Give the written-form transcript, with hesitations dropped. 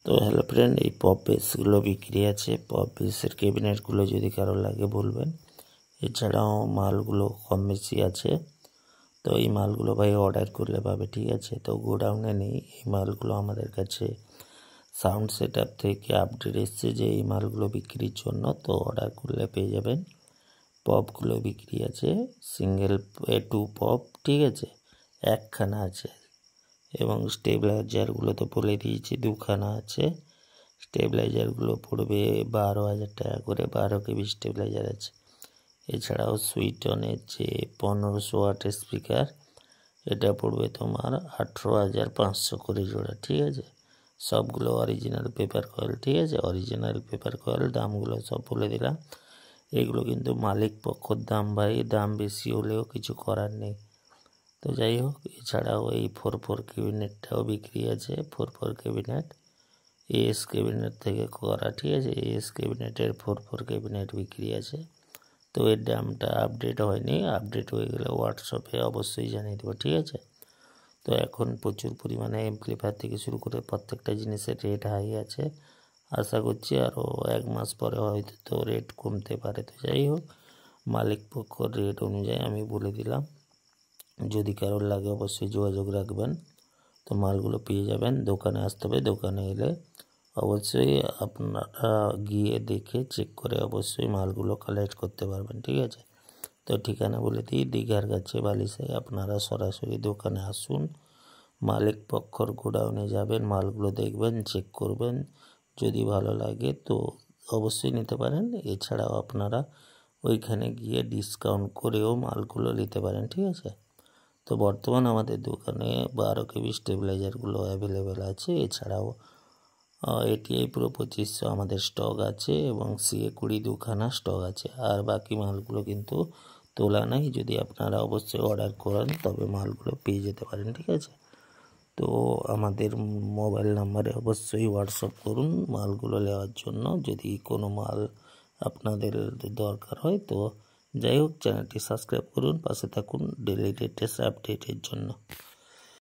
তো hello friend, এই pop বেসগুলো বিক্রি আছে। পপ বেসের ক্যাবিনেটগুলো যদি কারো লাগে বলবেন। এছাড়াও মালগুলো কম বেশি আছে, তো এই মালগুলো ভাই অর্ডার করলে পাবে, ঠিক আছে। তো গোডাউনে নেই এই মালগুলো, আমাদের কাছে সাউন্ড সেট আপ থেকে আপডেট এসছে যে এই মালগুলো বিক্রির জন্য, তো অর্ডার করলে পেয়ে যাবেন। পপগুলো বিক্রি আছে, সিঙ্গেল 2 পপ, ঠিক আছে, একখানা আছে। এবং স্টেবিলাইজারগুলো তো বলে দিয়েছি, 2খানা আছে। স্টেবিলাইজারগুলো পড়বে 12,000 টাকা করে, 12 কেবি স্টেবিলাইজার আছে। এছাড়াও সুইটনের যে 1500 ওয়াটের স্পিকার, এটা পড়বে তোমার 18,500 করে জোড়া, ঠিক আছে। সবগুলো অরিজিনাল পেপার কয়েল, ঠিক আছে, অরিজিনাল পেপার কয়েল। দামগুলো সব বলে দিলাম। এগুলো কিন্তু মালিক পক্ষর দাম ভাই, দাম বেশি হলেও কিছু করার নেই। তো যাই হোক, এছাড়াও এই 4 ক্যাবিনেটটাও বিক্রি আছে। 4 ক্যাবিনেট এস ক্যাবিনেট থেকে করা, ঠিক আছে। এস ক্যাবিনেটের 4 ক্যাবিনেট বিক্রি আছে। তো এর দামটা আপডেট হয়নি, আপডেট হয়ে গেলে হোয়াটসঅ্যাপে অবশ্যই জানিয়ে দেবো, ঠিক আছে। তো এখন প্রচুর পরিমাণে এমপ্লিফায়ার থেকে শুরু করে প্রত্যেকটা জিনিসের রেট হাই আছে। আশা করছি আরও 1 মাস পরে হয়তো তো রেট কমতে পারে। তো যাই হোক, মালিক পক্ষর রেট অনুযায়ী আমি বলে দিলাম। যদি কারোর লাগে অবশ্যই যোগাযোগ রাখবেন। তো মালগুলো পেয়ে যাবেন। দোকানে আসতে হবে, দোকানে এলে অবশ্যই আপনারা গিয়ে দেখে চেক করে অবশ্যই মালগুলো কালেক্ট করতে পারবেন, ঠিক আছে। তো ঠিকানা বলে দিই, দীঘার কাছে বালিসাই। আপনারা সরাসরি দোকানে আসুন, মালিক পক্ষর গোডাউনে যাবেন, মালগুলো দেখবেন, চেক করবেন। যদি ভালো লাগে তো অবশ্যই নিতে পারেন। এছাড়াও আপনারা ওইখানে গিয়ে ডিসকাউন্ট করেও মালগুলো নিতে পারেন, ঠিক আছে। তো বর্তমান আমাদের দোকানে 12 কেবি স্টেবিলাইজারগুলো অ্যাভেলেবেল আছে। এছাড়াও এটিআই প্রো 2500 আমাদের স্টক আছে এবং CA 20 2খানা স্টক আছে। আর বাকি মালগুলো কিন্তু তোলা নাই। যদি আপনারা অবশ্যই অর্ডার করেন তবে মালগুলো পেয়ে যেতে পারেন, ঠিক আছে। তো আমাদের মোবাইল নাম্বারে অবশ্যই হোয়াটসঅ্যাপ করুন মালগুলো নেওয়ার জন্য, যদি কোনো মাল আপনাদের দরকার হয়। তো যাই হোক, চ্যানেলটি সাবস্ক্রাইব করুন, পাশে থাকুন ডেইলি লেটেস্ট আপডেটের জন্য।